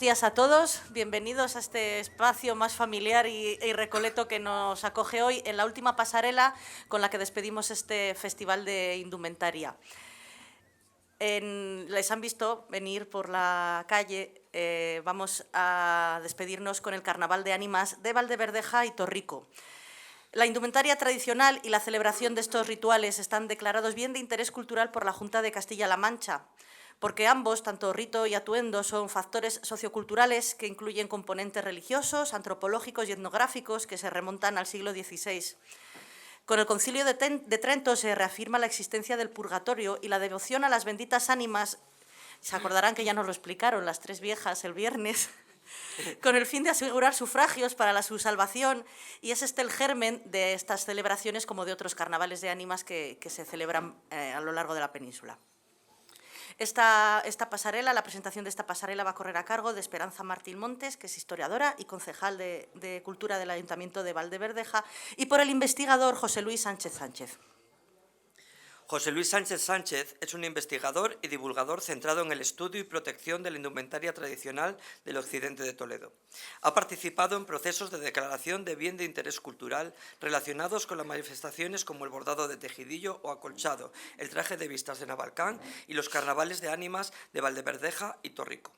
días a todos. Bienvenidos a este espacio más familiar y recoleto que nos acoge hoy en la última pasarela con la que despedimos este Festival de Indumentaria. Les han visto venir por la calle. Vamos a despedirnos con el Carnaval de Ánimas de Valdeverdeja y Torrico. La indumentaria tradicional y la celebración de estos rituales están declarados bien de interés cultural por la Junta de Castilla-La Mancha, porque ambos, tanto rito y atuendo, son factores socioculturales que incluyen componentes religiosos, antropológicos y etnográficos que se remontan al siglo XVI. Con el Concilio de Trento se reafirma la existencia del purgatorio y la devoción a las benditas ánimas. Se acordarán que ya nos lo explicaron las tres viejas el viernes, con el fin de asegurar sufragios para su salvación, y es este el germen de estas celebraciones como de otros carnavales de ánimas que se celebran a lo largo de la península. Esta pasarela, la presentación de esta pasarela va a correr a cargo de Esperanza Martín Montes, que es historiadora y concejal de Cultura del Ayuntamiento de Valdeverdeja, y por el investigador José Luis Sánchez Sánchez. José Luis Sánchez Sánchez es un investigador y divulgador centrado en el estudio y protección de la indumentaria tradicional del occidente de Toledo. Ha participado en procesos de declaración de bien de interés cultural relacionados con las manifestaciones como el bordado de tejidillo o acolchado, el traje de vistas de Navalcán y los carnavales de ánimas de Valdeverdeja y Torrico.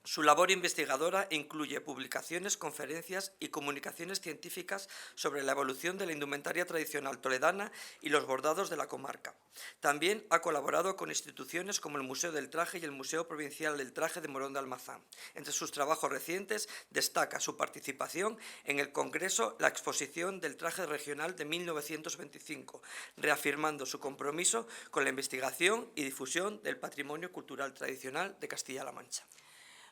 Su labor investigadora incluye publicaciones, conferencias y comunicaciones científicas sobre la evolución de la indumentaria tradicional toledana y los bordados de la comarca. También ha colaborado con instituciones como el Museo del Traje y el Museo Provincial del Traje de Morón de Almazán. Entre sus trabajos recientes destaca su participación en el Congreso La Exposición del Traje Regional de 1925, reafirmando su compromiso con la investigación y difusión del patrimonio cultural tradicional de Castilla-La Mancha.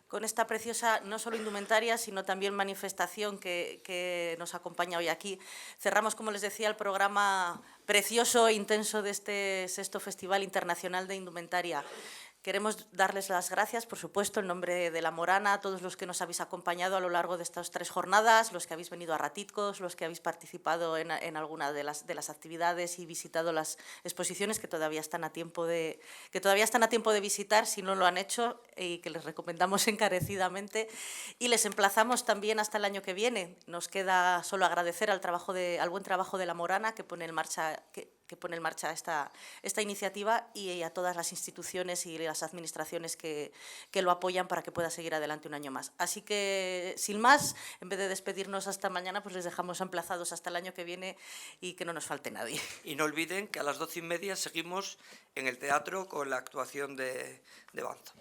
Con esta preciosa, no solo indumentaria, sino también manifestación que nos acompaña hoy aquí, cerramos, como les decía, el programa precioso e intenso de este sexto Festival Internacional de Indumentaria. Queremos darles las gracias, por supuesto, en nombre de La Morana, a todos los que nos habéis acompañado a lo largo de estas 3 jornadas, los que habéis venido a ratitos, los que habéis participado en alguna de las actividades y visitado las exposiciones que todavía están a tiempo de visitar, si no lo han hecho, y que les recomendamos encarecidamente. Y les emplazamos también hasta el año que viene. Nos queda solo agradecer al buen trabajo de La Morana que pone en marcha esta iniciativa, y a todas las instituciones y las administraciones que lo apoyan para que pueda seguir adelante un año más. Así que, sin más, en vez de despedirnos hasta mañana, pues les dejamos emplazados hasta el año que viene y que no nos falte nadie. Y no olviden que a las 12:30 seguimos en el teatro con la actuación de Banzo.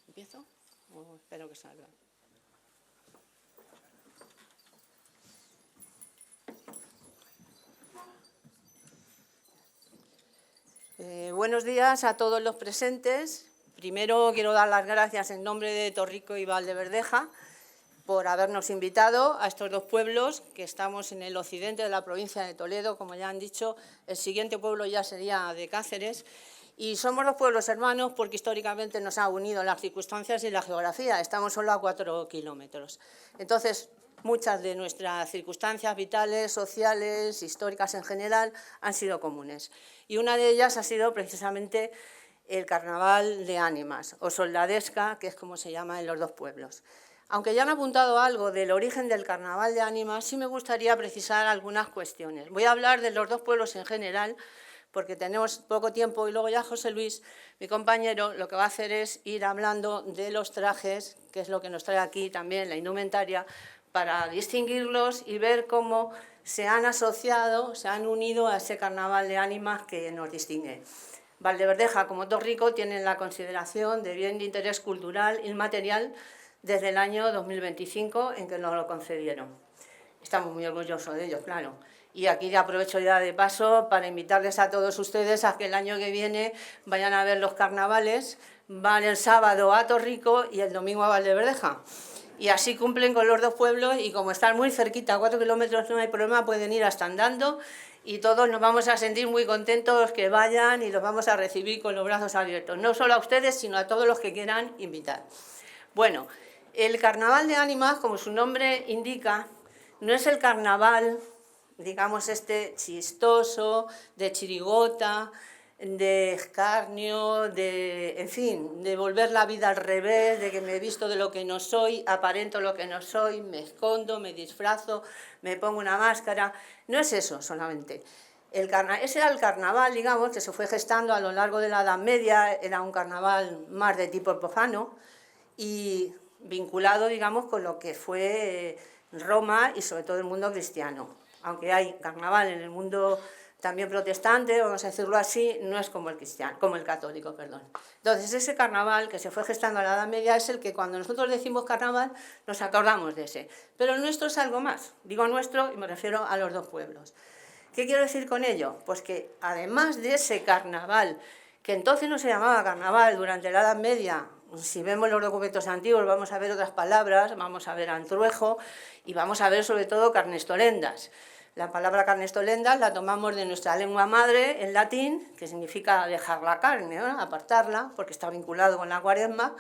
¿Empiezo? Espero que salga. Buenos días a todos los presentes. Primero quiero dar las gracias en nombre de Torrico y Valdeverdeja por habernos invitado a estos dos pueblos, que estamos en el occidente de la provincia de Toledo, como ya han dicho. El siguiente pueblo ya sería de Cáceres. Y somos dos pueblos hermanos porque históricamente nos ha unido las circunstancias y la geografía. Estamos solo a 4 kilómetros. Entonces, muchas de nuestras circunstancias vitales, sociales, históricas en general, han sido comunes. Y una de ellas ha sido precisamente el Carnaval de Ánimas, o Soldadesca, que es como se llama en los dos pueblos. Aunque ya han apuntado algo del origen del Carnaval de Ánimas, sí me gustaría precisar algunas cuestiones. Voy a hablar de los dos pueblos en general, porque tenemos poco tiempo, y luego ya José Luis, mi compañero, lo que va a hacer es ir hablando de los trajes, que es lo que nos trae aquí también, la indumentaria, para distinguirlos y ver cómo se han asociado, se han unido a ese Carnaval de Ánimas que nos distingue. Valdeverdeja, como Torrico, tienen la consideración de bien de interés cultural inmaterial desde el año 2025, en que nos lo concedieron. Estamos muy orgullosos de ello, claro. Y aquí ya aprovecho ya de paso para invitarles a todos ustedes a que el año que viene vayan a ver los carnavales. Van el sábado a Torrico y el domingo a Valdeverdeja. Y así cumplen con los dos pueblos, y como están muy cerquita, a 4 kilómetros, no hay problema, pueden ir hasta andando, y todos nos vamos a sentir muy contentos que vayan y los vamos a recibir con los brazos abiertos. No solo a ustedes, sino a todos los que quieran invitar. Bueno, el Carnaval de Ánimas, como su nombre indica, no es el carnaval, digamos, chistoso, de chirigota, de escarnio, en fin, de volver la vida al revés, de que me he visto de lo que no soy, aparento lo que no soy, me escondo, me disfrazo, me pongo una máscara. No es eso solamente. Ese era el carnaval, digamos, que se fue gestando a lo largo de la Edad Media. Era un carnaval más de tipo profano y vinculado, digamos, con lo que fue Roma y sobre todo el mundo cristiano. Aunque hay carnaval en el mundo también protestante, vamos a decirlo así, no es como el cristiano, como el católico, perdón. Entonces, ese carnaval que se fue gestando a la Edad Media es el que cuando nosotros decimos carnaval nos acordamos de ese. Pero el nuestro es algo más. Digo nuestro y me refiero a los dos pueblos. ¿Qué quiero decir con ello? Pues que además de ese carnaval, que entonces no se llamaba carnaval durante la Edad Media, si vemos los documentos antiguos vamos a ver otras palabras, vamos a ver antruejo y vamos a ver sobre todo carnestolendas. La palabra carnestolendas la tomamos de nuestra lengua madre, en latín, que significa dejar la carne, ¿no? Apartarla, porque está vinculado con la cuaresma,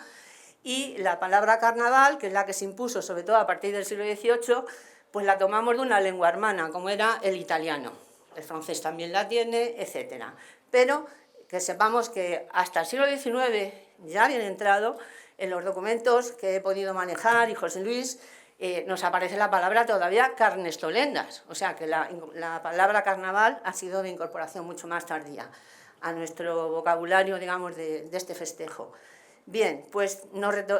y la palabra carnaval, que es la que se impuso sobre todo a partir del siglo XVIII, pues la tomamos de una lengua hermana, como era el italiano. El francés también la tiene, etc. Pero que sepamos que hasta el siglo XIX, ya bien entrado, en los documentos que he podido manejar, y José Luis, nos aparece la palabra todavía carnestolendas, o sea que la palabra carnaval ha sido de incorporación mucho más tardía a nuestro vocabulario, digamos, de este festejo. Bien, pues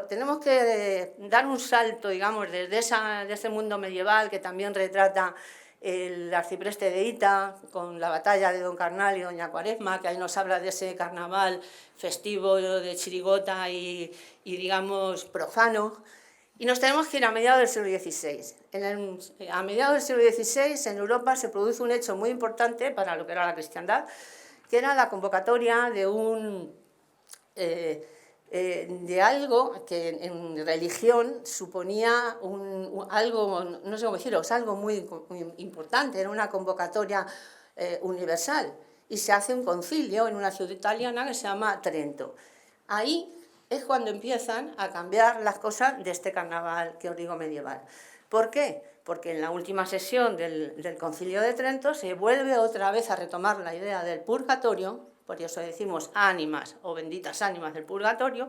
tenemos que dar un salto, digamos, desde ese mundo medieval que también retrata el arcipreste de Hita, con la batalla de Don Carnal y Doña Cuaresma, que ahí nos habla de ese carnaval festivo de chirigota y digamos, profano. Y nos tenemos que ir a mediados del siglo XVI. A mediados del siglo XVI en Europa se produce un hecho muy importante para lo que era la cristiandad, que era la convocatoria de algo que en religión suponía algo, no sé cómo deciros, algo muy importante, era una convocatoria universal. Y se hace un concilio en una ciudad italiana que se llama Trento. Ahí es cuando empiezan a cambiar las cosas de este carnaval que os digo medieval. ¿Por qué? Porque en la última sesión del Concilio de Trento se vuelve otra vez a retomar la idea del purgatorio, por eso decimos ánimas o benditas ánimas del purgatorio,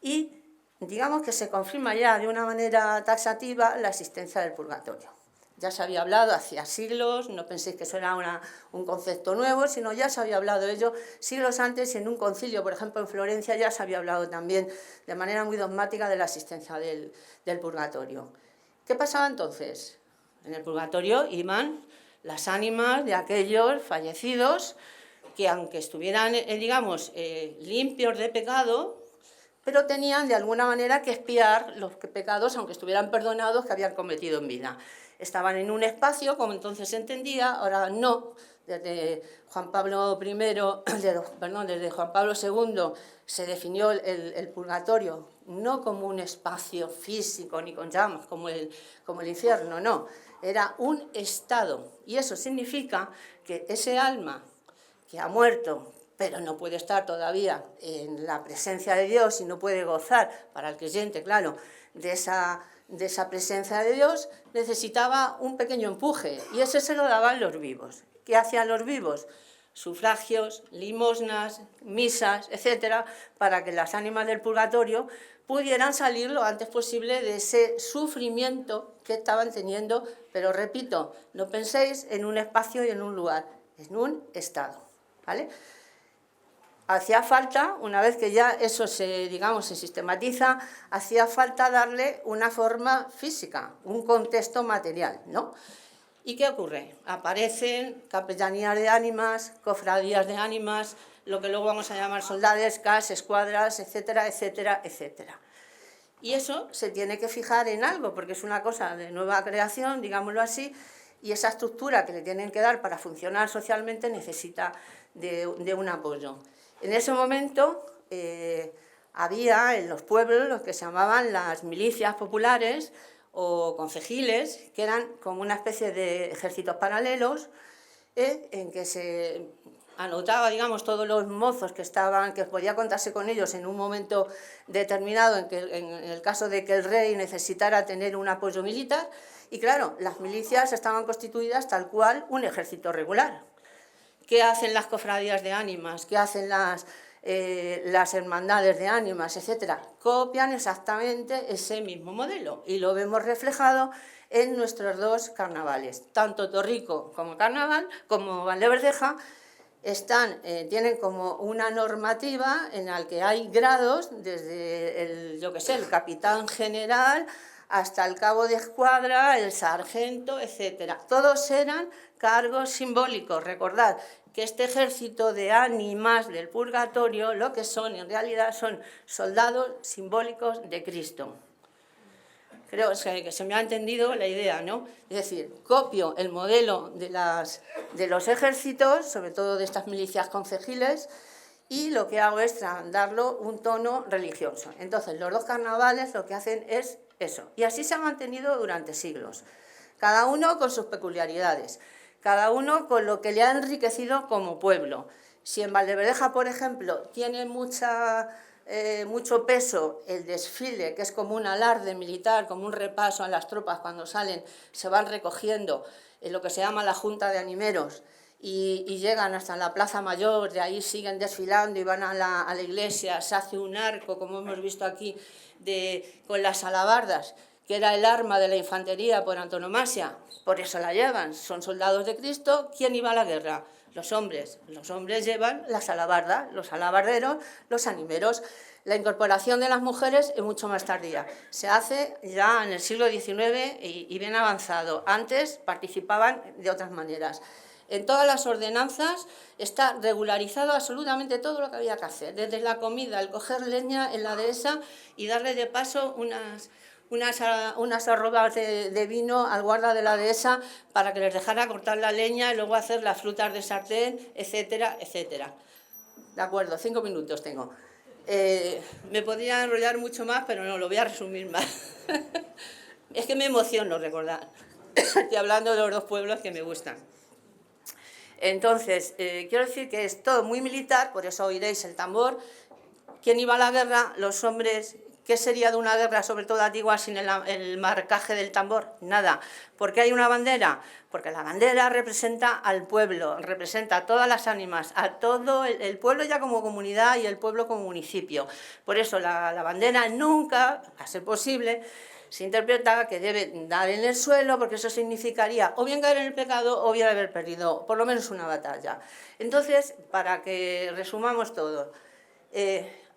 y digamos que se confirma ya de una manera taxativa la existencia del purgatorio. Ya se había hablado hacía siglos, no penséis que eso era un concepto nuevo, sino ya se había hablado de ello siglos antes, y en un concilio, por ejemplo en Florencia, ya se había hablado también de manera muy dogmática de la existencia del purgatorio. ¿Qué pasaba entonces? En el purgatorio iban las ánimas de aquellos fallecidos que, aunque estuvieran, digamos, limpios de pecado, pero tenían de alguna manera que expiar los pecados, aunque estuvieran perdonados, que habían cometido en vida. Estaban en un espacio, como entonces se entendía, ahora no, desde Juan Pablo I, desde Juan Pablo II, se definió el purgatorio no como un espacio físico ni con llamas, como el infierno, no, era un estado. Y eso significa que ese alma que ha muerto, pero no puede estar todavía en la presencia de Dios y no puede gozar, para el creyente, claro, de esa presencia de Dios, necesitaba un pequeño empuje, y ese se lo daban los vivos. ¿Qué hacían los vivos? Sufragios, limosnas, misas, etcétera, para que las ánimas del purgatorio pudieran salir lo antes posible de ese sufrimiento que estaban teniendo, pero repito, no penséis en un espacio y en un lugar, en un estado, ¿vale? Hacía falta, una vez que ya eso se sistematiza, hacía falta darle una forma física, un contexto material, ¿no? ¿Y qué ocurre? Aparecen capellanías de ánimas, cofradías de ánimas, lo que luego vamos a llamar soldadescas, escuadras, etcétera, etcétera, etcétera. Y eso se tiene que fijar en algo, porque es una cosa de nueva creación, digámoslo así, y esa estructura que le tienen que dar para funcionar socialmente necesita de un apoyo. En ese momento había en los pueblos lo que se llamaban las milicias populares o concejiles, que eran como una especie de ejércitos paralelos en que se anotaba, digamos, todos los mozos que podía contarse con ellos en un momento determinado, en el caso de que el rey necesitara tener un apoyo militar. Y claro, las milicias estaban constituidas tal cual un ejército regular. ¿Qué hacen las cofradías de ánimas? ¿Qué hacen las hermandades de ánimas, etcétera? Copian exactamente ese mismo modelo y lo vemos reflejado en nuestros dos carnavales. Tanto Torrico como Carnaval, como Valdeverdeja, tienen como una normativa en la que hay grados desde el capitán general hasta el cabo de escuadra, el sargento, etcétera. Todos eran cargos simbólicos. Recordad que este ejército de ánimas del purgatorio lo que son en realidad son soldados simbólicos de Cristo. Creo que se me ha entendido la idea, ¿no? Es decir, copio el modelo de los ejércitos, sobre todo de estas milicias concejiles, y lo que hago es darlo un tono religioso. Entonces, los dos carnavales lo que hacen es eso. Y así se ha mantenido durante siglos, cada uno con sus peculiaridades, cada uno con lo que le ha enriquecido como pueblo. Si en Valdeverdeja, por ejemplo, tiene mucho peso el desfile, que es como un alarde militar, como un repaso a las tropas cuando salen, se van recogiendo en lo que se llama la Junta de Animeros, y llegan hasta la Plaza Mayor, de ahí siguen desfilando y van a la iglesia, se hace un arco, como hemos visto aquí, con las alabardas, que era el arma de la infantería por antonomasia, por eso la llevan, son soldados de Cristo. ¿Quién iba a la guerra? Los hombres llevan las alabardas, los alabarderos, los animeros. La incorporación de las mujeres es mucho más tardía, se hace ya en el siglo XIX y bien avanzado, antes participaban de otras maneras. En todas las ordenanzas está regularizado absolutamente todo lo que había que hacer, desde la comida, el coger leña en la dehesa y darle de paso unas arrobas de vino al guarda de la dehesa para que les dejara cortar la leña y luego hacer las frutas de sartén, etcétera, etcétera. De acuerdo, 5 minutos tengo. Me podría enrollar mucho más, pero no, lo voy a resumir más. Es que me emociono recordar. Estoy hablando de los dos pueblos que me gustan. Entonces, quiero decir que es todo muy militar, por eso oiréis el tambor. ¿Quién iba a la guerra? Los hombres. ¿Qué sería de una guerra, sobre todo antigua, sin el marcaje del tambor? Nada. ¿Por qué hay una bandera? Porque la bandera representa al pueblo, representa a todas las ánimas, a todo el pueblo ya como comunidad y el pueblo como municipio. Por eso la bandera nunca, a ser posible, se interpreta que debe dar en el suelo, porque eso significaría o bien caer en el pecado o bien haber perdido por lo menos una batalla. Entonces, para que resumamos todo,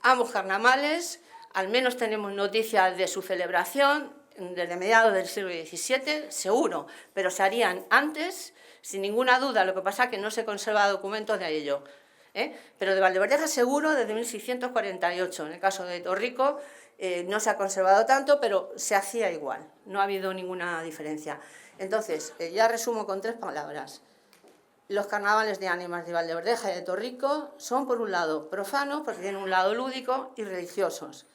ambos carnavales, al menos tenemos noticias de su celebración desde mediados del siglo XVII, seguro, pero se harían antes, sin ninguna duda, lo que pasa es que no se conserva documentos de ello. Pero de Valdeverdeja seguro desde 1648, en el caso de Torrico no se ha conservado tanto, pero se hacía igual, no ha habido ninguna diferencia. Entonces, ya resumo con 3 palabras. Los carnavales de ánimas de Valdeverdeja y de Torrico son, por un lado, profanos, porque tienen un lado lúdico, y religiosos.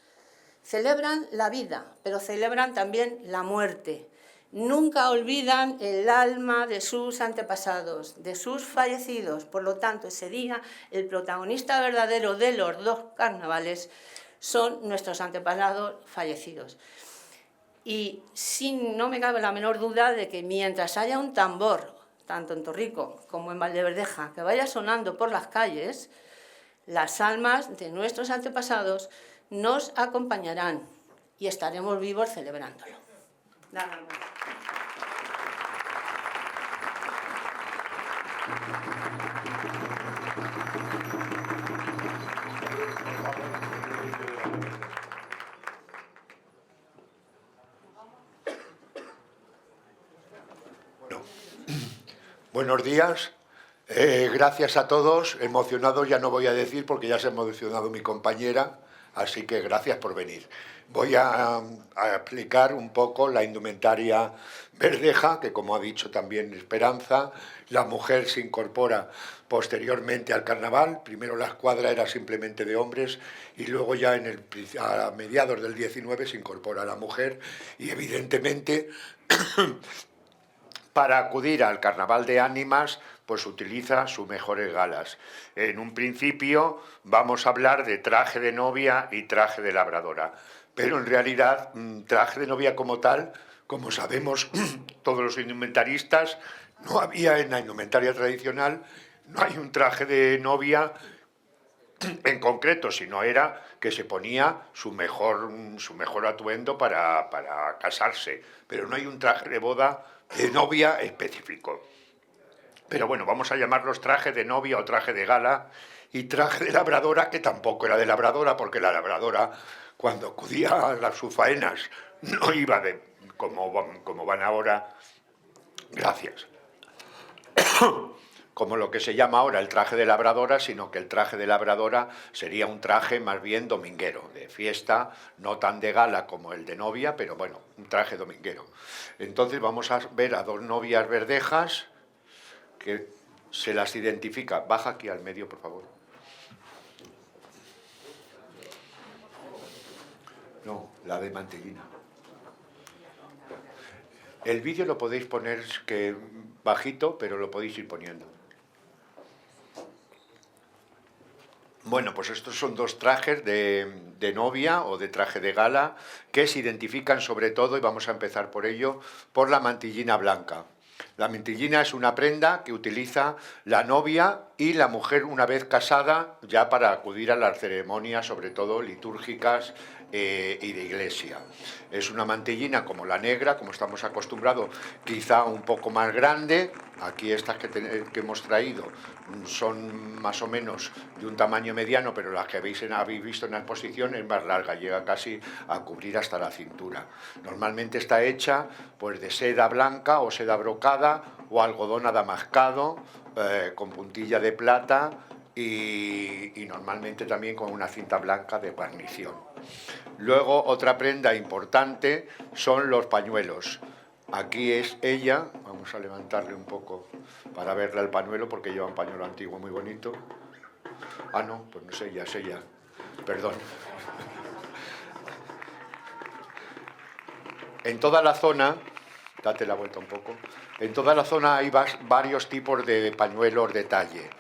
Celebran la vida, pero celebran también la muerte. Nunca olvidan el alma de sus antepasados, de sus fallecidos. Por lo tanto, ese día, el protagonista verdadero de los dos carnavales son nuestros antepasados fallecidos. Y no me cabe la menor duda de que mientras haya un tambor, tanto en Torrico como en Valdeverdeja, que vaya sonando por las calles, las almas de nuestros antepasados nos acompañarán y estaremos vivos celebrándolo. Nada más. Buenos días, gracias a todos. Emocionado ya no voy a decir porque ya se ha emocionado mi compañera, así que gracias por venir. Voy a explicar un poco la indumentaria verdeja, que como ha dicho también Esperanza, la mujer se incorpora posteriormente al carnaval. Primero la escuadra era simplemente de hombres y luego ya a mediados del 19 se incorpora la mujer y evidentemente para acudir al carnaval de ánimas, pues utiliza sus mejores galas. En un principio vamos a hablar de traje de novia y traje de labradora, pero en realidad traje de novia como tal, como sabemos todos los indumentaristas, no había en la indumentaria tradicional, no hay un traje de novia en concreto, sino era que se ponía su mejor atuendo para casarse, pero no hay un traje de boda de novia específico. Pero bueno, vamos a llamarlos traje de novia o traje de gala y traje de labradora, que tampoco era de labradora, porque la labradora, cuando acudía a sus faenas, no iba como van ahora, gracias, como lo que se llama ahora el traje de labradora, sino que el traje de labradora sería un traje más bien dominguero, de fiesta, no tan de gala como el de novia, pero bueno, un traje dominguero. Entonces vamos a ver a dos novias verdejas, que se las identifica. Baja aquí al medio, por favor. No, la de mantellina. El vídeo lo podéis poner bajito, pero lo podéis ir poniendo. Bueno, pues estos son dos trajes de novia o de traje de gala que se identifican sobre todo, y vamos a empezar por ello, por la mantillina blanca. La mantillina es una prenda que utiliza la novia y la mujer una vez casada ya para acudir a las ceremonias, sobre todo litúrgicas y de iglesia. Es una mantillina como la negra, como estamos acostumbrados, quizá un poco más grande. Aquí estas que hemos traído son más o menos de un tamaño mediano, pero las que habéis visto en la exposición es más larga, llega casi a cubrir hasta la cintura. Normalmente está hecha pues de seda blanca o seda brocada o algodón adamascado con puntilla de plata y normalmente también con una cinta blanca de guarnición. Luego otra prenda importante son los pañuelos. Aquí es ella, vamos a levantarle un poco para verle el pañuelo porque lleva un pañuelo antiguo muy bonito. Ah, no, pues no es ella, perdón. En toda la zona, date la vuelta un poco, en toda la zona hay varios tipos de pañuelos de talle.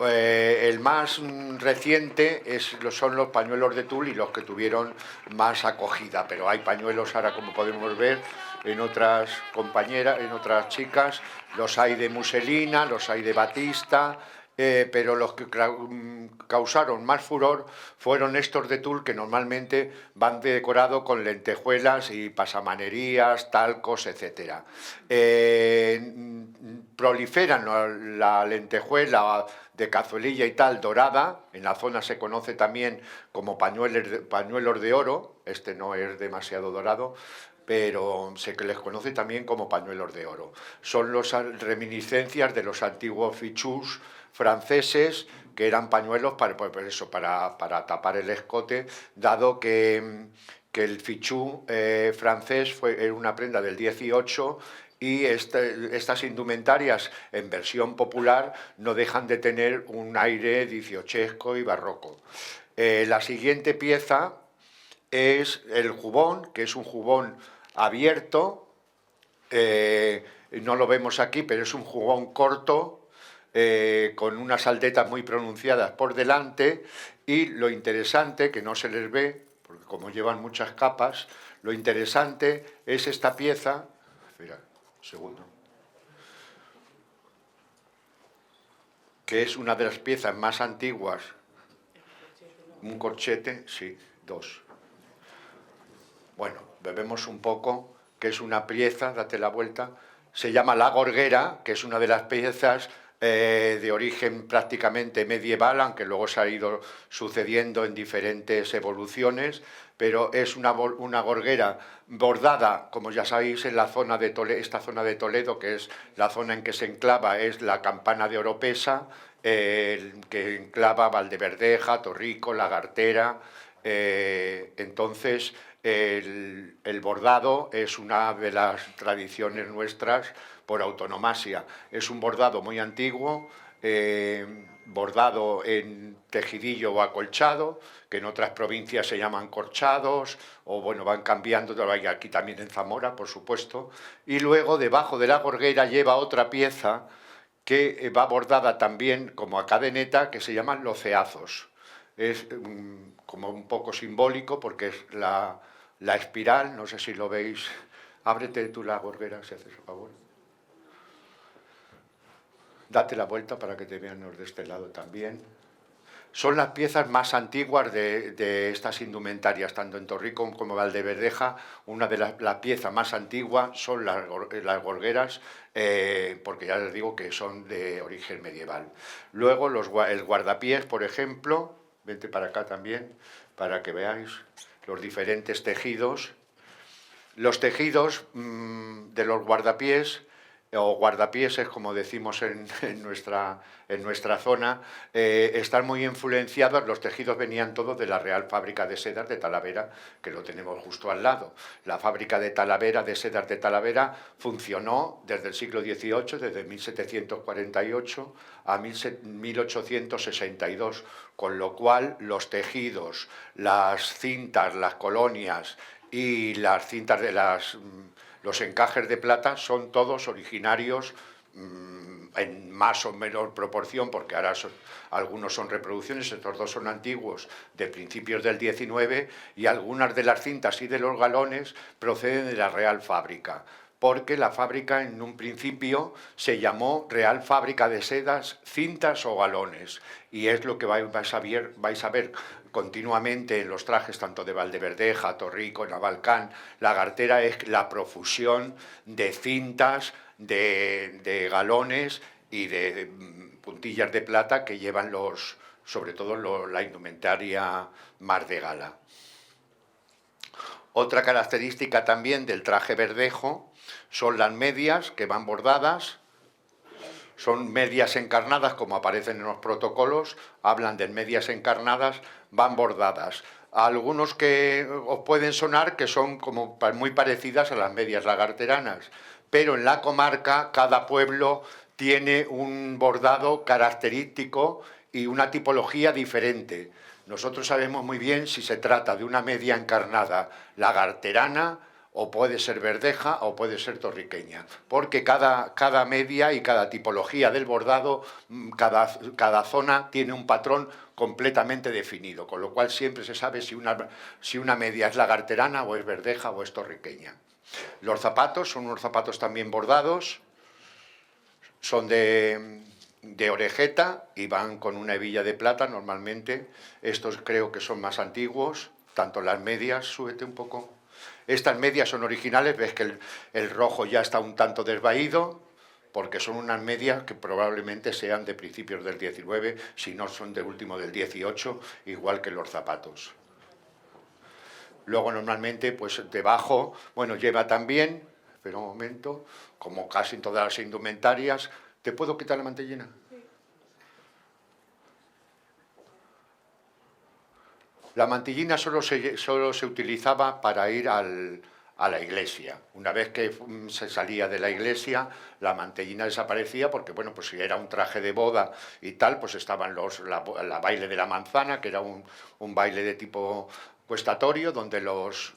El más reciente son los pañuelos de tul y los que tuvieron más acogida, pero hay pañuelos ahora, como podemos ver, en otras compañeras, en otras chicas, los hay de muselina, los hay de batista, pero los que causaron más furor fueron estos de tul, que normalmente van decorados con lentejuelas y pasamanerías, talcos, etc. Proliferan la lentejuela de cazuelilla y tal dorada, en la zona se conoce también como pañuelos de oro, este no es demasiado dorado, pero se les conoce también como pañuelos de oro. Son las reminiscencias de los antiguos fichús franceses, que eran pañuelos para tapar el escote, dado que el fichú francés era una prenda del 18 y estas indumentarias en versión popular no dejan de tener un aire dieciochesco y barroco. La siguiente pieza es el jubón, que es un jubón abierto, no lo vemos aquí, pero es un jubón corto, con unas aldetas muy pronunciadas por delante, y lo interesante, que no se les ve, porque como llevan muchas capas, lo interesante es esta pieza, espera, un segundo, que es una de las piezas más antiguas, un corchete, sí, dos. Bueno, bebemos un poco, que es una pieza, date la vuelta, se llama La Gorguera, que es una de las piezas de origen prácticamente medieval, aunque luego se ha ido sucediendo en diferentes evoluciones, pero es una gorguera bordada, como ya sabéis, en la zona de Toledo, esta zona de Toledo, que es la zona en que se enclava, es la campana de Oropesa, que enclava Valdeverdeja, Torrico, La Gartera. Entonces, el bordado es una de las tradiciones nuestras por autonomasia. Es un bordado muy antiguo, bordado en tejidillo o acolchado, que en otras provincias se llaman corchados, o bueno, van cambiando, aquí también en Zamora, por supuesto. Y luego, debajo de la gorguera, lleva otra pieza que va bordada también como a cadeneta, que se llaman loceazos. Es como un poco simbólico, porque es la espiral, no sé si lo veis. Ábrete tú la gorguera, si haces el favor. Date la vuelta para que te vean los de este lado también. Son las piezas más antiguas de estas indumentarias, tanto en Torrico como Valdeverdeja. Una de las piezas más antiguas son las gorgueras, porque ya les digo que son de origen medieval. Luego el guardapiés, por ejemplo, vente para acá también, para que veáis los diferentes tejidos. Los tejidos de los guardapiés, o guardapieses, como decimos en nuestra zona, están muy influenciados. Los tejidos venían todos de la Real Fábrica de Sedas de Talavera, que lo tenemos justo al lado. La fábrica de sedas de Talavera funcionó desde el siglo XVIII, desde 1748 a 1862, con lo cual los tejidos, las cintas, las colonias y las cintas de los encajes de plata son todos originarios en más o menor proporción, porque ahora algunos son reproducciones, estos dos son antiguos, de principios del XIX, y algunas de las cintas y de los galones proceden de la Real Fábrica, porque la fábrica en un principio se llamó Real Fábrica de Sedas, Cintas o Galones, y es lo que vais a ver continuamente en los trajes tanto de Valdeverdeja, Torrico, Navalcán. La Gartera es la profusión de cintas, de galones y de puntillas de plata que llevan sobre todo la indumentaria más de gala. Otra característica también del traje verdejo son las medias, que van bordadas. Son medias encarnadas, como aparecen en los protocolos, hablan de medias encarnadas, van bordadas. Algunos que os pueden sonar que son como muy parecidas a las medias lagarteranas, pero en la comarca cada pueblo tiene un bordado característico y una tipología diferente. Nosotros sabemos muy bien si se trata de una media encarnada lagarterana, o puede ser verdeja o puede ser torriqueña, porque cada media y cada tipología del bordado, cada zona tiene un patrón completamente definido, con lo cual siempre se sabe si una media es lagarterana o es verdeja o es torriqueña. Los zapatos son unos zapatos también bordados, son de orejeta y van con una hebilla de plata normalmente. Estos creo que son más antiguos, tanto las medias, súbete un poco. Estas medias son originales, ves que el rojo ya está un tanto desvaído, porque son unas medias que probablemente sean de principios del XIX, si no son de último del XVIII, igual que los zapatos. Luego normalmente, pues debajo, bueno, lleva también, espera un momento, como casi en todas las indumentarias. ¿Te puedo quitar la mantellina? La mantillina solo se utilizaba para ir al a la iglesia. Una vez que se salía de la iglesia, la mantellina desaparecía porque, bueno, pues si era un traje de boda y tal, pues estaban la baile de la manzana, que era un baile de tipo cuestatorio, donde los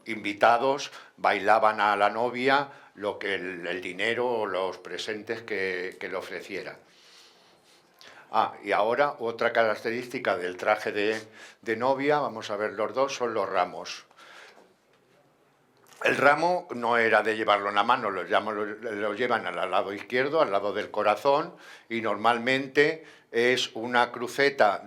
invitados bailaban a la novia lo que el dinero o los presentes que le ofreciera. Y ahora otra característica del traje de novia, vamos a ver los dos, son los ramos. El ramo no era de llevarlo en la mano, lo llevan al lado izquierdo, al lado del corazón, y normalmente es una cruceta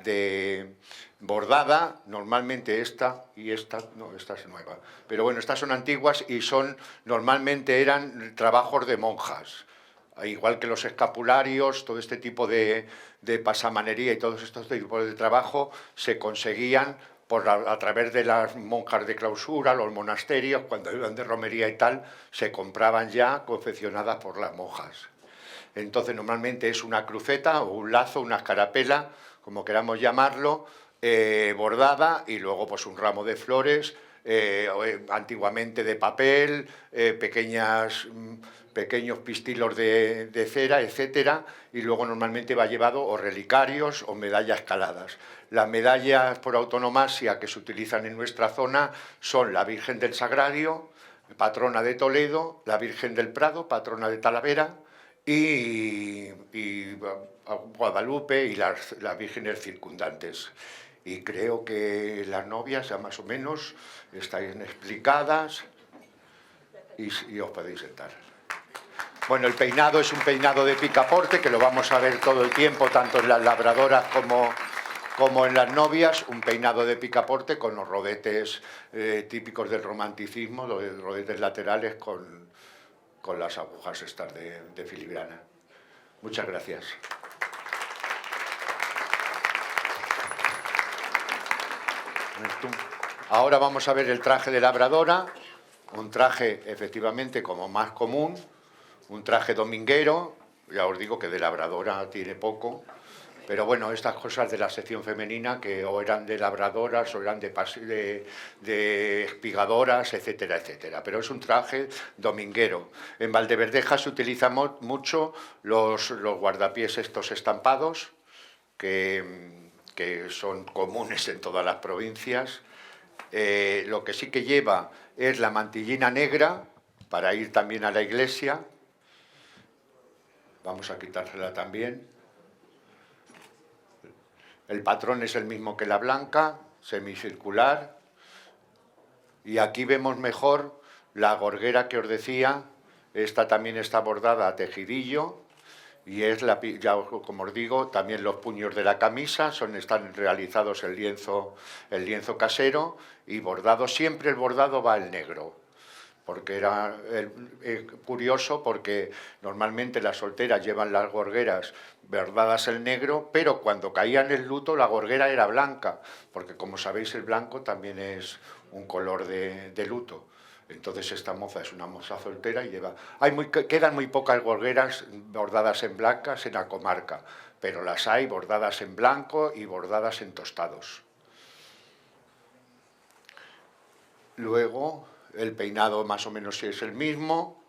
bordada, normalmente esta y esta, no, esta es nueva, pero bueno, estas son antiguas y normalmente eran trabajos de monjas, igual que los escapularios, todo este tipo de pasamanería y todos estos tipos de trabajo se conseguían a través de las monjas de clausura, los monasterios, cuando iban de romería y tal, se compraban ya confeccionadas por las monjas. Entonces normalmente es una cruceta o un lazo, una escarapela, como queramos llamarlo, bordada, y luego pues un ramo de flores, antiguamente de papel, pequeños pistilos de cera, etcétera, y luego normalmente va llevado o relicarios o medallas caladas. Las medallas por autonomasia que se utilizan en nuestra zona son la Virgen del Sagrario, patrona de Toledo, la Virgen del Prado, patrona de Talavera, y Guadalupe y las vírgenes circundantes. Y creo que las novias ya más o menos están explicadas y os podéis sentar. Bueno, el peinado es un peinado de picaporte, que lo vamos a ver todo el tiempo, tanto en las labradoras como en las novias, un peinado de picaporte con los rodetes típicos del romanticismo, los rodetes laterales con las agujas estas de filigrana. Muchas gracias. Ahora vamos a ver el traje de labradora, un traje efectivamente como más común, un traje dominguero, ya os digo que de labradora tiene poco, pero bueno, estas cosas de la sección femenina que o eran de labradoras o eran de espigadoras, etcétera, etcétera. Pero es un traje dominguero. En Valdeverdeja se utilizan mucho los guardapiés estos estampados, que son comunes en todas las provincias. Lo que sí que lleva es la mantillina negra, para ir también a la iglesia. Vamos a quitársela también. El patrón es el mismo que la blanca, semicircular. Y aquí vemos mejor la gorguera que os decía. Esta también está bordada a tejidillo. Y es, ya como os digo, también los puños de la camisa están realizados en lienzo casero, y bordado, siempre el bordado va el negro. Porque era curioso, porque normalmente las solteras llevan las gorgueras bordadas en negro, pero cuando caían el luto la gorguera era blanca, porque como sabéis el blanco también es un color de luto. Entonces esta moza es una moza soltera y quedan muy pocas gorgueras bordadas en blancas en la comarca, pero las hay bordadas en blanco y bordadas en tostados. Luego el peinado más o menos es el mismo.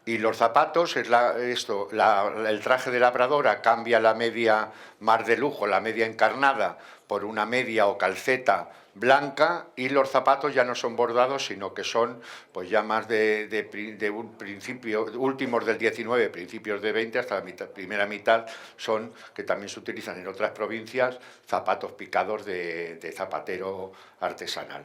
Y los zapatos, el traje de labradora cambia la media más de lujo, la media encarnada, por una media o calceta blanca, y los zapatos ya no son bordados, sino que son pues ya más de un principio, últimos del 19, principios de 20, hasta la primera mitad, son, que también se utilizan en otras provincias, zapatos picados de zapatero artesanal.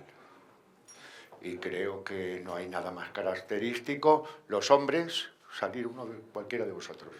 Y creo que no hay nada más característico. Los hombres, salir uno de cualquiera de vosotros.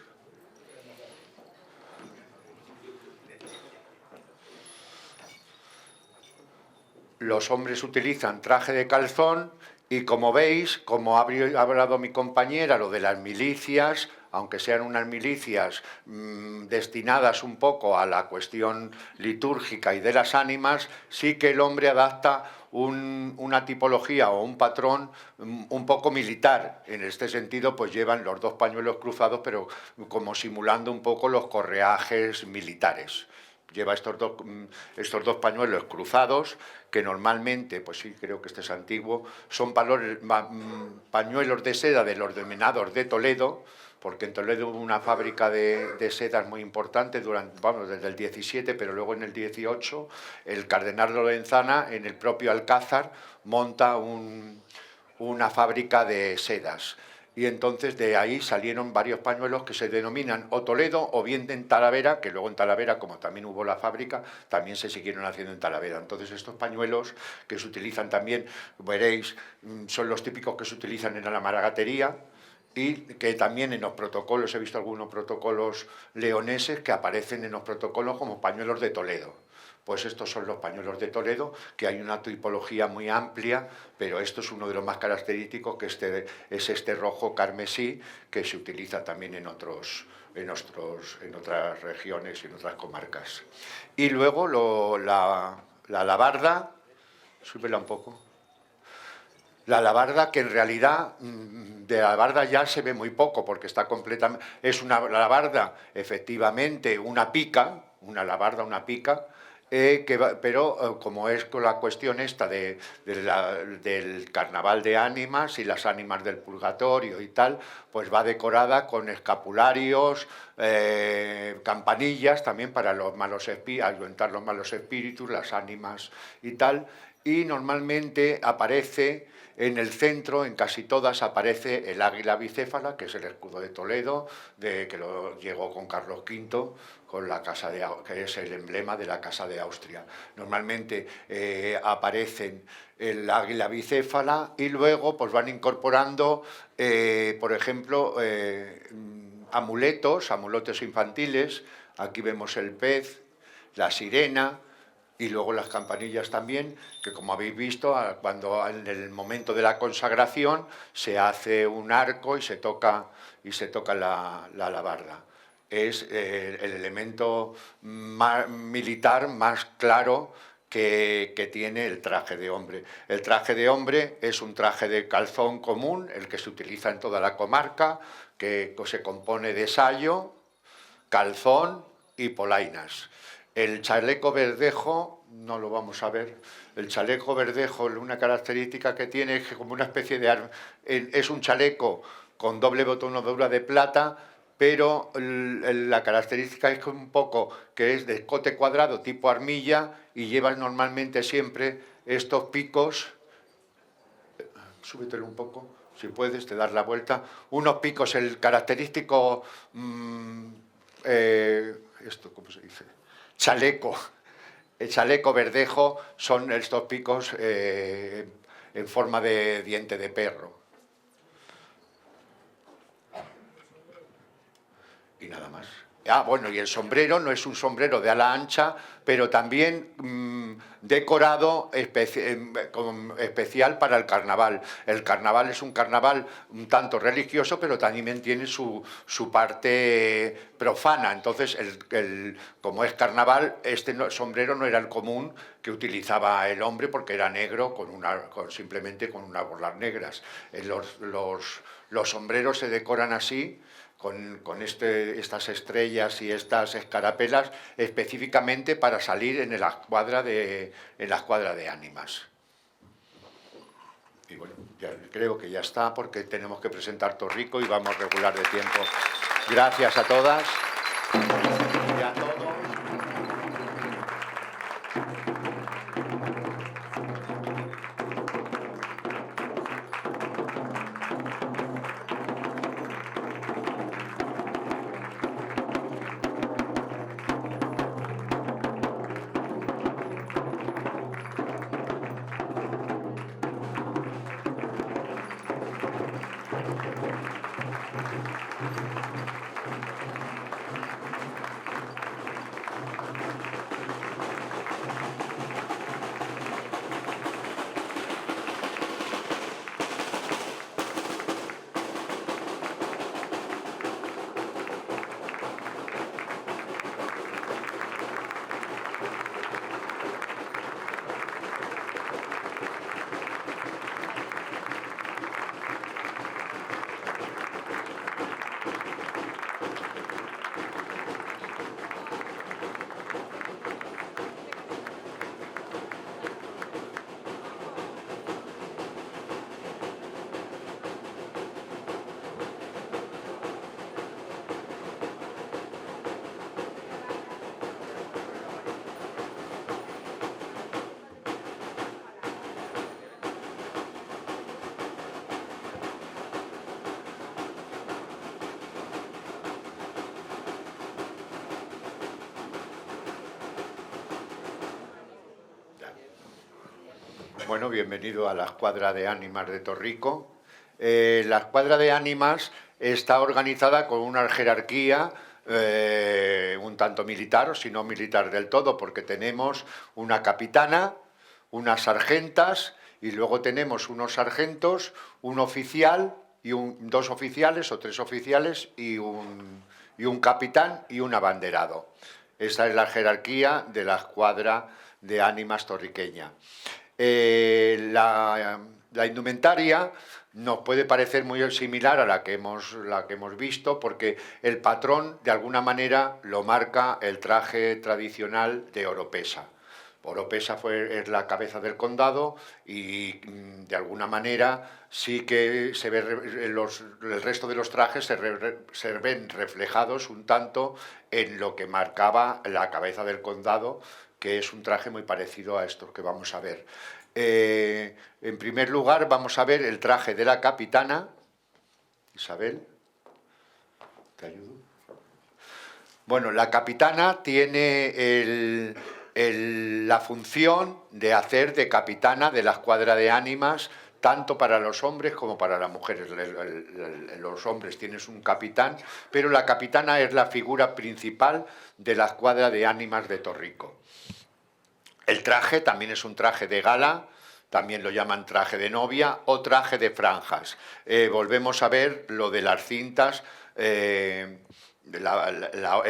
Los hombres utilizan traje de calzón y, como veis, como ha hablado mi compañera, lo de las milicias, aunque sean unas milicias destinadas un poco a la cuestión litúrgica y de las ánimas, sí que el hombre adapta una tipología o un patrón un poco militar. En este sentido, pues llevan los dos pañuelos cruzados, pero como simulando un poco los correajes militares. Lleva estos dos pañuelos cruzados, que normalmente, pues sí, creo que este es antiguo, son pañuelos de seda de los denominados de Toledo, porque en Toledo hubo una fábrica de sedas muy importante desde el 17, pero luego en el 18 el cardenal Lorenzana, en el propio Alcázar, monta una fábrica de sedas. Y entonces de ahí salieron varios pañuelos que se denominan o Toledo o bien en Talavera, que luego en Talavera, como también hubo la fábrica, también se siguieron haciendo en Talavera. Entonces estos pañuelos que se utilizan también, veréis, son los típicos que se utilizan en la maragatería, y que también en los protocolos, he visto algunos protocolos leoneses que aparecen en los protocolos como pañuelos de Toledo. Pues estos son los pañuelos de Toledo, que hay una tipología muy amplia, pero esto es uno de los más característicos, que es este rojo carmesí, que se utiliza también en otras regiones y en otras comarcas. Y luego la alabarda, súbela un poco. La alabarda, que en realidad de alabarda ya se ve muy poco, porque está completamente... Es una alabarda, efectivamente, una pica, una alabarda, una pica, pero como es con la cuestión esta del carnaval de ánimas y las ánimas del purgatorio y tal, pues va decorada con escapularios, campanillas también para los malos espíritus, ayuntar los malos espíritus, las ánimas y tal, y normalmente aparece en el centro, en casi todas, aparece el águila bicéfala, que es el escudo de Toledo, que lo llegó con Carlos V, con la casa que es el emblema de la Casa de Austria. Normalmente aparecen el águila bicéfala y luego pues van incorporando, por ejemplo, amuletos infantiles. Aquí vemos el pez, la sirena, y luego las campanillas también, que como habéis visto, cuando en el momento de la consagración se hace un arco y se toca la alabarda. Es el elemento militar más claro que tiene el traje de hombre. El traje de hombre es un traje de calzón común, el que se utiliza en toda la comarca, que se compone de sayo, calzón y polainas. El chaleco verdejo, no lo vamos a ver, el chaleco verdejo, una característica que tiene es que como una especie de... es un chaleco con doble botonadura de plata, pero la característica es que es de escote cuadrado tipo armilla y lleva normalmente siempre estos picos, súbetelo un poco, si puedes, te das la vuelta, unos picos, el característico, esto, ¿cómo se dice?, chaleco, el chaleco verdejo son estos picos en forma de diente de perro. Y nada más. Bueno, y el sombrero no es un sombrero de ala ancha, pero también decorado especial para el carnaval. El carnaval es un carnaval un tanto religioso, pero también tiene su parte profana. Entonces, como es carnaval, este sombrero no era el común que utilizaba el hombre, porque era negro, simplemente con unas borlas negras. Los sombreros se decoran así, con estas estrellas y estas escarapelas, específicamente para salir en la escuadra de ánimas. Y bueno, ya creo que ya está, porque tenemos que presentar Torrico y vamos regular de tiempo. Gracias a todas y a todos. Bueno, bienvenido a la Escuadra de Ánimas de Torrico. La Escuadra de Ánimas está organizada con una jerarquía un tanto militar, o si no militar del todo, porque tenemos una capitana, unas sargentas y luego tenemos unos sargentos, un oficial y dos oficiales o tres oficiales y un capitán y un abanderado. Esa es la jerarquía de la Escuadra de Ánimas torriqueña. La indumentaria nos puede parecer muy similar a la que hemos visto, porque el patrón de alguna manera lo marca el traje tradicional de Oropesa. Oropesa es la cabeza del condado y de alguna manera sí que se ve el resto de los trajes se ven reflejados un tanto en lo que marcaba la cabeza del condado, que es un traje muy parecido a estos que vamos a ver. En primer lugar vamos a ver el traje de la capitana. Isabel, ¿te ayudo? Bueno, la capitana tiene la función de hacer de capitana de la Escuadra de Ánimas, tanto para los hombres como para las mujeres. Los hombres tienen un capitán, pero la capitana es la figura principal de la Escuadra de Ánimas de Torrico. El traje también es un traje de gala, también lo llaman traje de novia o traje de franjas. Volvemos a ver lo de las cintas, el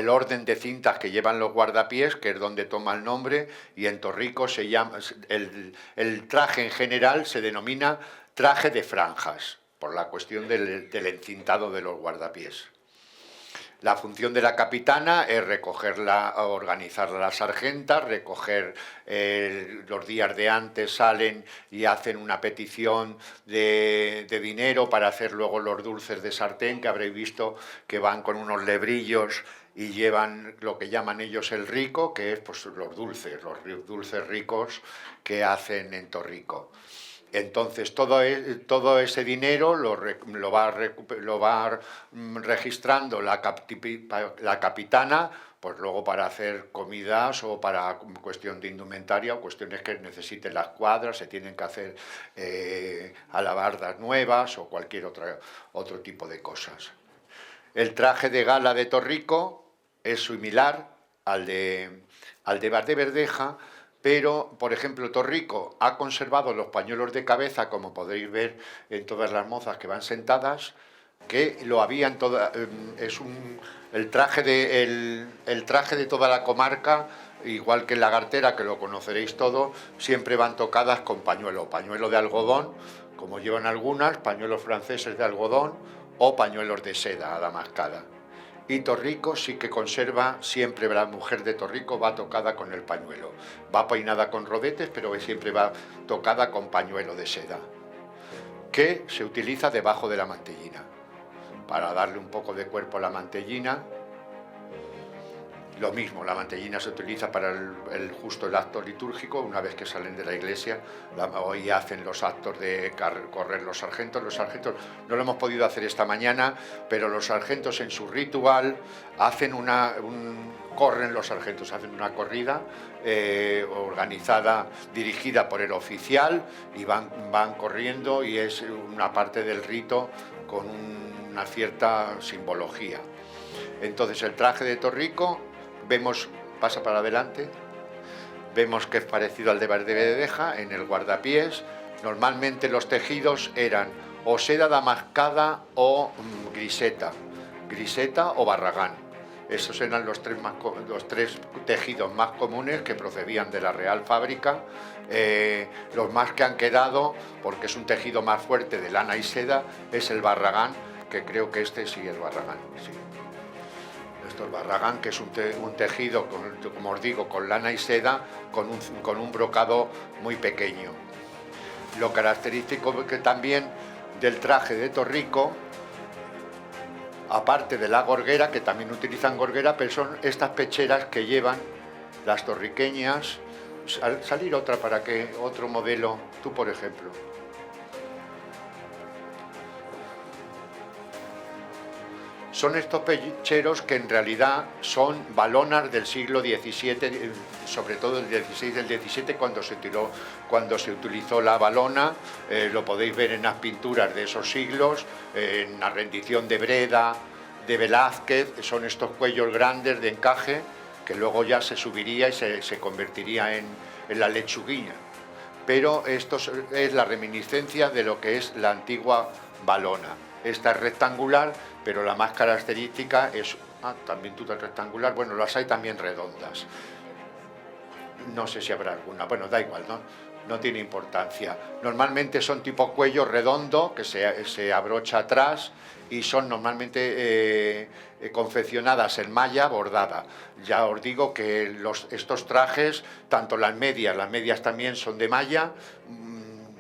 orden de cintas que llevan los guardapiés, que es donde toma el nombre, y en Torrico se llama, el traje en general se denomina traje de franjas, por la cuestión del encintado de los guardapiés. La función de la capitana es organizar las sargentas, recoger los días de antes, salen y hacen una petición de dinero para hacer luego los dulces de sartén, que habréis visto que van con unos lebrillos y llevan lo que llaman ellos el rico, que es pues, los dulces ricos que hacen en Torrico. Entonces, todo ese dinero lo va registrando la capitana, pues luego para hacer comidas o para cuestión de indumentaria o cuestiones que necesiten las cuadras, se tienen que hacer alabardas nuevas o cualquier otro tipo de cosas. El traje de gala de Torrico es similar al de Valdeverdeja, pero, por ejemplo, Torrico ha conservado los pañuelos de cabeza, como podéis ver en todas las mozas que van sentadas, que lo habían el traje de toda la comarca, igual que en Lagartera, que lo conoceréis todo, siempre van tocadas con pañuelo de algodón, como llevan algunas, pañuelos franceses de algodón o pañuelos de seda adamascada. Y Torrico sí que conserva, siempre la mujer de Torrico va tocada con el pañuelo. Va peinada con rodetes, pero siempre va tocada con pañuelo de seda, que se utiliza debajo de la mantellina, para darle un poco de cuerpo a la mantellina. Lo mismo, la mantellina se utiliza para justo el acto litúrgico, una vez que salen de la iglesia, hoy hacen los actos de correr los sargentos. Los sargentos no lo hemos podido hacer esta mañana, pero los sargentos en su ritual hacen corren los sargentos, hacen una corrida organizada, dirigida por el oficial, y van corriendo, y es una parte del rito con una cierta simbología. Entonces el traje de Torrico, pasa para adelante, vemos que es parecido al de Valdeverdeja en el guardapiés. Normalmente los tejidos eran o seda damascada o griseta o barragán. Esos eran los tres tejidos más comunes que procedían de la Real Fábrica. Los más que han quedado, porque es un tejido más fuerte de lana y seda, es el barragán, que creo que este sí es barragán, sí. Esto es barragán, que es un tejido, como os digo, con lana y seda, con un brocado muy pequeño. Lo característico que también del traje de Torrico, aparte de la gorguera, que también utilizan gorguera, pero son estas pecheras que llevan las torriqueñas. Salir otra para que otro modelo, tú por ejemplo. son estos pecheros que en realidad son balonas del siglo XVII, sobre todo del XVI y del XVII, cuando se utilizó la balona. Lo podéis ver en las pinturas de esos siglos, en la rendición de Breda, de Velázquez. Son estos cuellos grandes de encaje que luego ya se subiría y se convertiría en la lechuguilla. Pero esto es la reminiscencia de lo que es la antigua balona. Esta es rectangular, pero la más característica es... también tú estás rectangular, bueno, las hay también redondas. No sé si habrá alguna, bueno, da igual, no tiene importancia. Normalmente son tipo cuello redondo, que se abrocha atrás, y son normalmente confeccionadas en malla bordada. Ya os digo que estos trajes, tanto las medias también son de malla.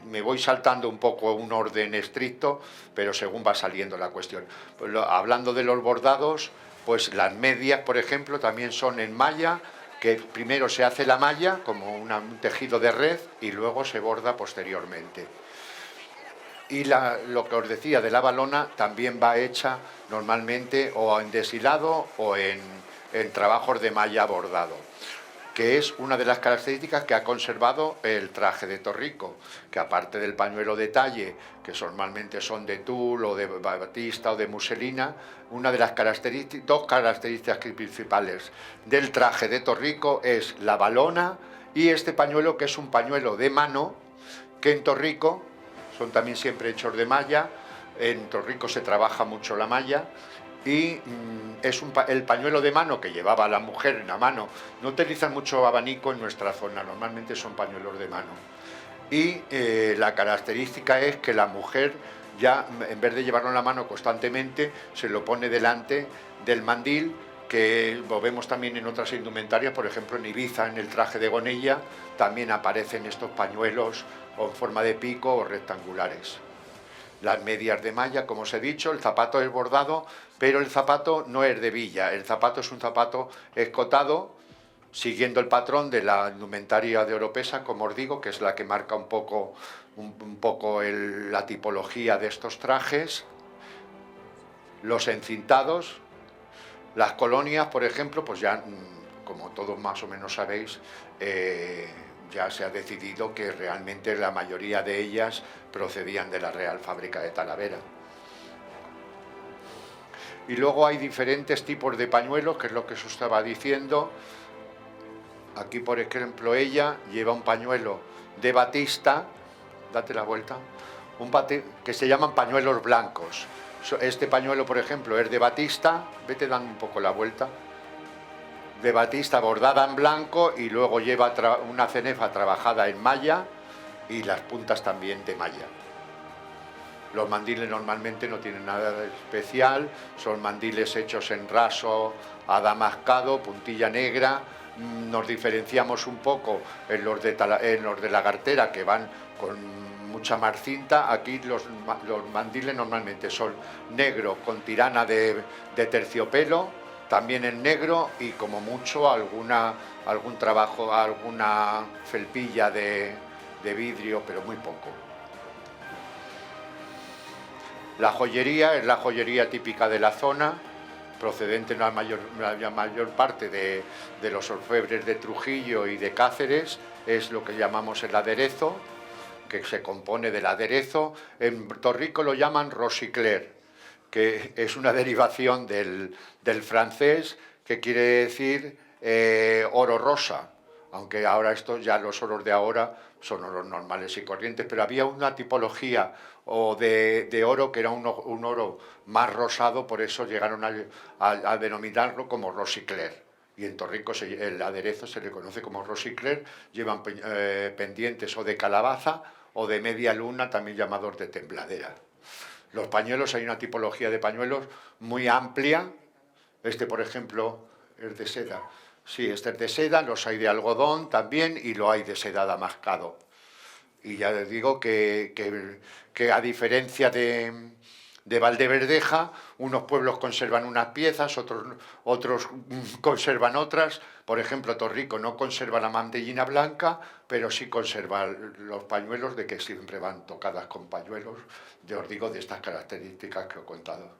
Me voy saltando un poco un orden estricto, pero según va saliendo la cuestión. Pues hablando de los bordados, pues las medias, por ejemplo, también son en malla, que primero se hace la malla como un tejido de red y luego se borda posteriormente. Y lo que os decía de la balona también va hecha normalmente o en deshilado o en trabajos de malla bordado, que es una de las características que ha conservado el traje de Torrico, que aparte del pañuelo de talle, que normalmente son de tul o de batista o de muselina, una de las dos características principales del traje de Torrico es la balona y este pañuelo, que es un pañuelo de mano, que en Torrico son también siempre hechos de malla. En Torrico se trabaja mucho la malla. Y es el pañuelo de mano que llevaba la mujer en la mano. No utilizan mucho abanico en nuestra zona, normalmente son pañuelos de mano. Y la característica es que la mujer, ya en vez de llevarlo en la mano constantemente, se lo pone delante del mandil, que lo vemos también en otras indumentarias. Por ejemplo, en Ibiza, en el traje de Gonella, también aparecen estos pañuelos o en forma de pico o rectangulares. Las medias de malla, como os he dicho, el zapato es bordado, pero el zapato no es de villa, el zapato es un zapato escotado, siguiendo el patrón de la indumentaria de Oropesa, como os digo, que es la que marca un poco la tipología de estos trajes. Los encintados, las colonias, por ejemplo, pues ya, como todos más o menos sabéis, ya se ha decidido que realmente la mayoría de ellas procedían de la Real Fábrica de Talavera. Y luego hay diferentes tipos de pañuelos, que es lo que os estaba diciendo. Aquí, por ejemplo, ella lleva un pañuelo de batista, date la vuelta, que se llaman pañuelos blancos. Este pañuelo, por ejemplo, es de batista, vete dando un poco la vuelta, de batista bordada en blanco, y luego lleva una cenefa trabajada en malla y las puntas también de malla. Los mandiles normalmente no tienen nada de especial, son mandiles hechos en raso adamascado, puntilla negra. Nos diferenciamos un poco en los de la cartera, que van con mucha más cinta. Aquí los mandiles normalmente son negro con tirana de terciopelo, también en negro, y como mucho algún trabajo, alguna felpilla de vidrio, pero muy poco. La joyería es la joyería típica de la zona, procedente en la mayor parte de los orfebres de Trujillo y de Cáceres. Es lo que llamamos el aderezo, que se compone del aderezo. En Torrico lo llaman rosicler, que es una derivación del francés, que quiere decir oro rosa, aunque ahora los oros de ahora son oros normales y corrientes, pero había una tipología de oro que era un oro más rosado, por eso llegaron a denominarlo como rosicler. Y en Torrico el aderezo se le conoce como rosicler. Llevan pendientes o de calabaza o de media luna, también llamados de tembladera. Los pañuelos, hay una tipología de pañuelos muy amplia. Este, por ejemplo, es de seda. Sí, este es de seda, los hay de algodón también y lo hay de seda damascado. Y ya les digo que a diferencia de Valdeverdeja, unos pueblos conservan unas piezas, otros conservan otras. Por ejemplo, Torrico no conserva la mantellina blanca, pero sí conserva los pañuelos, de que siempre van tocadas con pañuelos, os digo, de estas características que os he contado.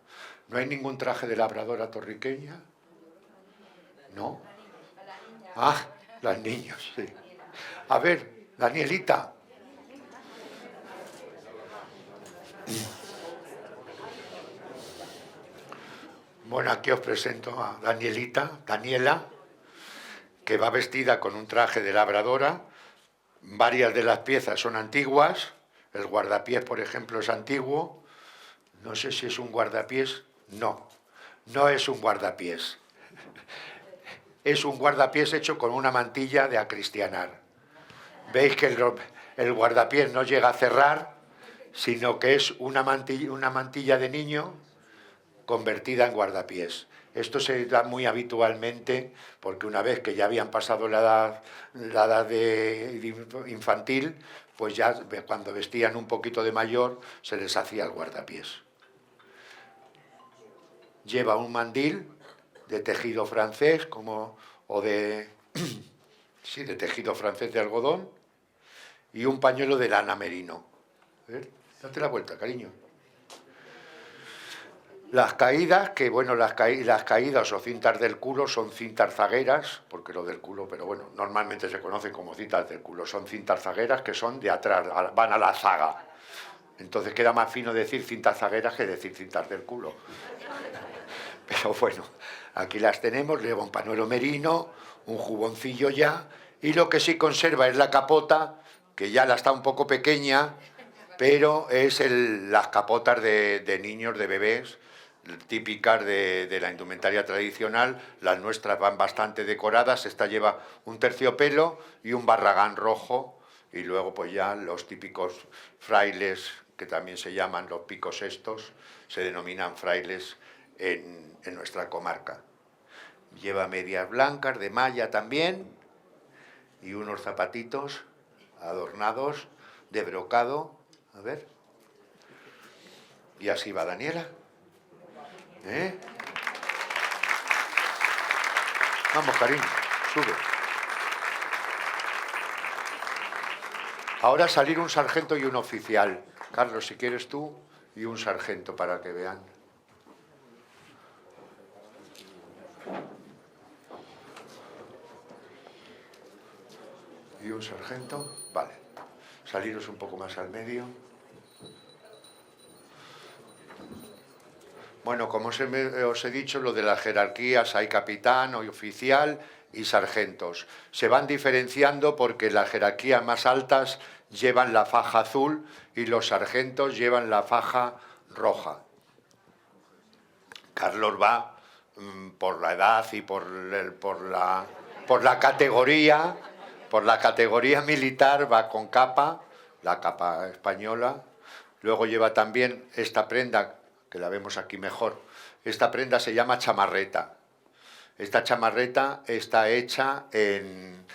¿No hay ningún traje de labradora torriqueña? ¿No? Ah, las niñas, sí. A ver, Danielita. Bueno, aquí os presento a Daniela, que va vestida con un traje de labradora. Varias de las piezas son antiguas. El guardapiés, por ejemplo, es antiguo. No sé si es un guardapiés. No, no es un guardapiés. Es un guardapiés hecho con una mantilla de acristianar. Veis que el guardapiés no llega a cerrar, sino que es una mantilla de niño convertida en guardapiés. Esto se da muy habitualmente porque una vez que ya habían pasado la edad infantil, pues ya cuando vestían un poquito de mayor se les hacía el guardapiés. Lleva un mandil de tejido francés, sí, de tejido francés de algodón, y un pañuelo de lana merino. A ver, date la vuelta, cariño. Las caídas, que bueno, las caídas o cintas del culo son cintas zagueras, porque lo del culo, pero bueno, normalmente se conocen como cintas del culo, son cintas zagueras que son de atrás, van a la zaga. Entonces queda más fino decir cintas zagueras que decir cintas del culo. Pero bueno, aquí las tenemos, lleva un pañuelo merino, un juboncillo ya, y lo que sí conserva es la capota, que ya la está un poco pequeña, pero es las capotas de niños, de bebés, típicas de la indumentaria tradicional. Las nuestras van bastante decoradas. Esta lleva un terciopelo y un barragán rojo, y luego pues ya los típicos frailes, que también se llaman los picos estos, se denominan frailes en nuestra comarca. Lleva medias blancas de malla también y unos zapatitos adornados de brocado. A ver. Y así va Daniela. Vamos, cariño, sube. Ahora salir un sargento y un oficial. Carlos, si quieres tú, y un sargento para que vean. Y un sargento, vale. Saliros un poco más al medio. Bueno, como os he dicho, lo de las jerarquías, hay capitán, hay oficial y sargentos. Se van diferenciando porque las jerarquías más altas llevan la faja azul y los sargentos llevan la faja roja. Carlos va por la edad y por la categoría militar, va con capa, la capa española. Luego lleva también esta prenda, que la vemos aquí mejor. Esta prenda se llama chamarreta. Esta chamarreta está hecha en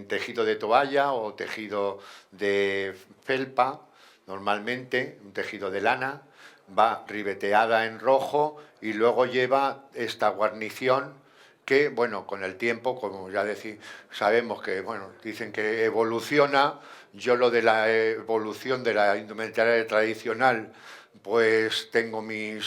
tejido de toalla o tejido de felpa, normalmente, un tejido de lana, va ribeteada en rojo y luego lleva esta guarnición que, bueno, con el tiempo, como ya sabemos que, bueno, dicen que evoluciona. Yo lo de la evolución de la indumentaria tradicional, pues tengo mis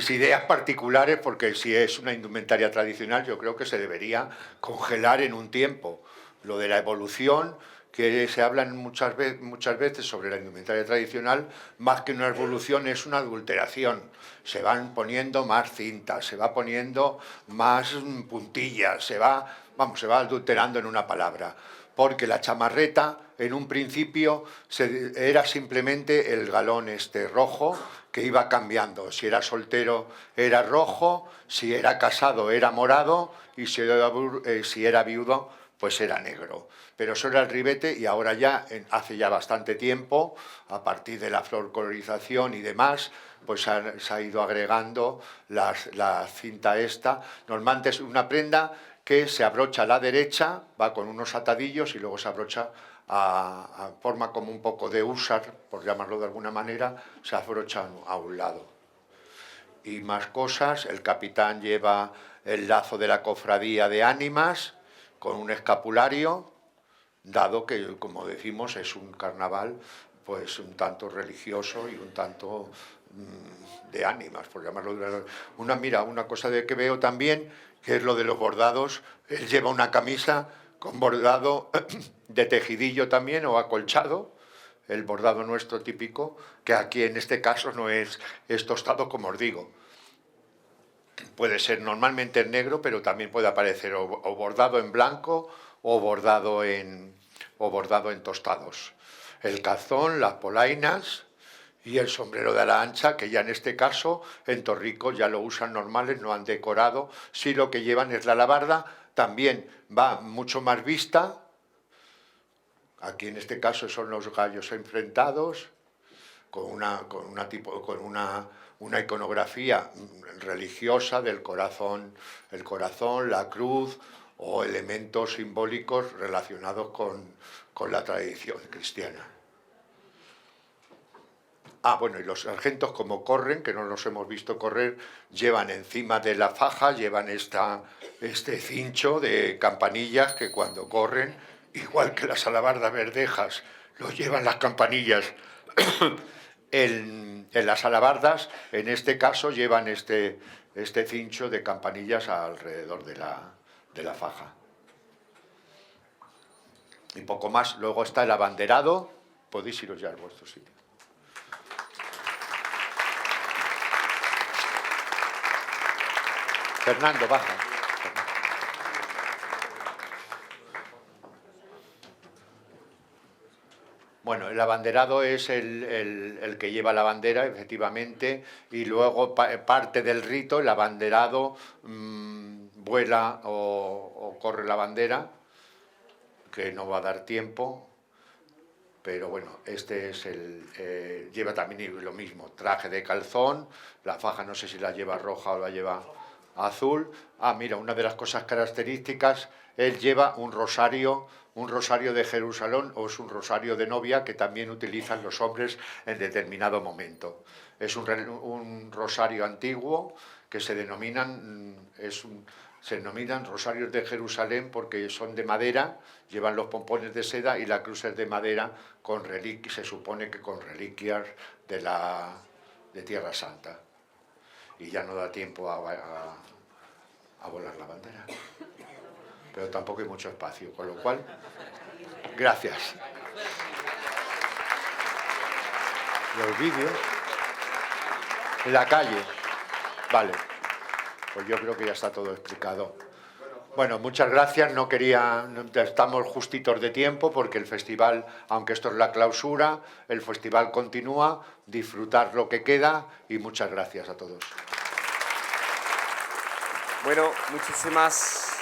ideas particulares, porque si es una indumentaria tradicional yo creo que se debería congelar en un tiempo. Lo de la evolución, que se habla muchas veces sobre la indumentaria tradicional, más que una evolución es una adulteración. Se van poniendo más cintas, se va poniendo más puntillas, se va adulterando en una palabra. Porque la chamarreta en un principio era simplemente el galón rojo, que iba cambiando. Si era soltero era rojo, si era casado era morado y si era viudo pues era negro. Pero eso era el ribete, y ahora ya, hace ya bastante tiempo, a partir de la folclorización y demás, pues se ha ido agregando la cinta esta. Normalmente es una prenda que se abrocha a la derecha, va con unos atadillos y luego se abrocha a forma como un poco de húsar, por llamarlo de alguna manera, se abrocha a un lado. Y más cosas, el capitán lleva el lazo de la cofradía de ánimas con un escapulario, dado que, como decimos, es un carnaval pues un tanto religioso y un tanto de ánimas, por llamarlo de una cosa de que veo también, que es lo de los bordados. Él lleva una camisa con bordado de tejidillo también o acolchado, el bordado nuestro típico, que aquí en este caso no es tostado, como os digo. Puede ser normalmente en negro, pero también puede aparecer o bordado en blanco o bordado en tostados. El calzón, las polainas y el sombrero de ala ancha, que ya en este caso en Torrico ya lo usan normales, no han decorado. Sí, lo que llevan es la alabarda, también va mucho más vista. Aquí en este caso son los gallos enfrentados, con una iconografía religiosa del corazón, el corazón, la cruz o elementos simbólicos relacionados con la tradición cristiana. Bueno, y los sargentos, como corren, que no los hemos visto correr, llevan encima de la faja, llevan este cincho de campanillas que cuando corren, igual que las alabardas verdejas, lo llevan las campanillas en las alabardas. En este caso llevan este cincho de campanillas alrededor de la faja. Y poco más. Luego está el abanderado. Podéis iros ya a vuestro sitio. Fernando, baja. Bueno, el abanderado es el que lleva la bandera, efectivamente, y luego parte del rito, el abanderado vuela o corre la bandera, que no va a dar tiempo, pero bueno, este es lleva también lo mismo, traje de calzón, la faja no sé si la lleva roja o la lleva azul. Mira, una de las cosas características, él lleva un rosario de Jerusalén, o es un rosario de novia que también utilizan los hombres en determinado momento. Es un rosario antiguo que se denominan rosarios de Jerusalén porque son de madera, llevan los pompones de seda y la cruz es de madera, se supone que con reliquias de Tierra Santa. Y ya no da tiempo a volar la bandera. Pero tampoco hay mucho espacio, con lo cual, gracias. Los vídeos en la calle, vale, pues yo creo que ya está todo explicado. Bueno, muchas gracias, estamos justitos de tiempo porque el festival, aunque esto es la clausura, el festival continúa, disfrutar lo que queda y muchas gracias a todos. Bueno, muchísimas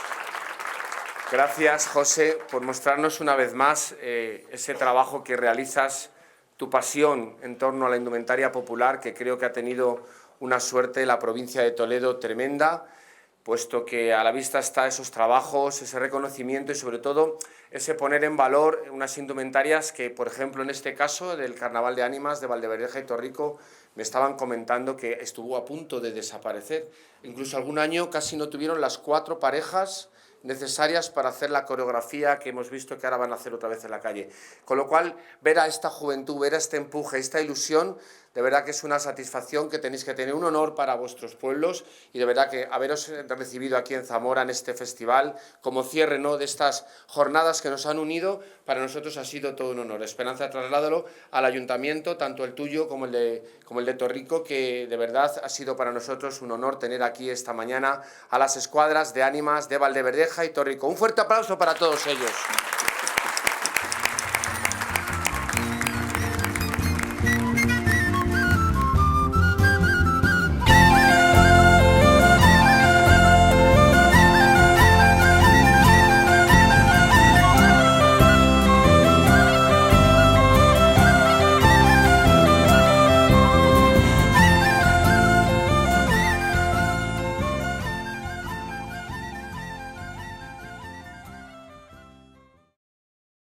gracias, José, por mostrarnos una vez más ese trabajo que realizas, tu pasión en torno a la indumentaria popular, que creo que ha tenido una suerte en la provincia de Toledo tremenda, puesto que a la vista está esos trabajos, ese reconocimiento y sobre todo ese poner en valor unas indumentarias que, por ejemplo, en este caso del Carnaval de Ánimas de Valdeverdeja y Torrico, me estaban comentando que estuvo a punto de desaparecer. Incluso algún año casi no tuvieron las 4 parejas necesarias para hacer la coreografía que hemos visto que ahora van a hacer otra vez en la calle. Con lo cual, ver a esta juventud, ver a este empuje, esta ilusión, de verdad que es una satisfacción que tenéis que tener, un honor para vuestros pueblos y de verdad que haberos recibido aquí en Zamora en este festival como cierre, ¿no?, de estas jornadas que nos han unido, para nosotros ha sido todo un honor. Esperanza, trasládalo al ayuntamiento, tanto el tuyo como el de Torrico, que de verdad ha sido para nosotros un honor tener aquí esta mañana a las escuadras de Ánimas de Valdeverdeja y Torrico. Un fuerte aplauso para todos ellos.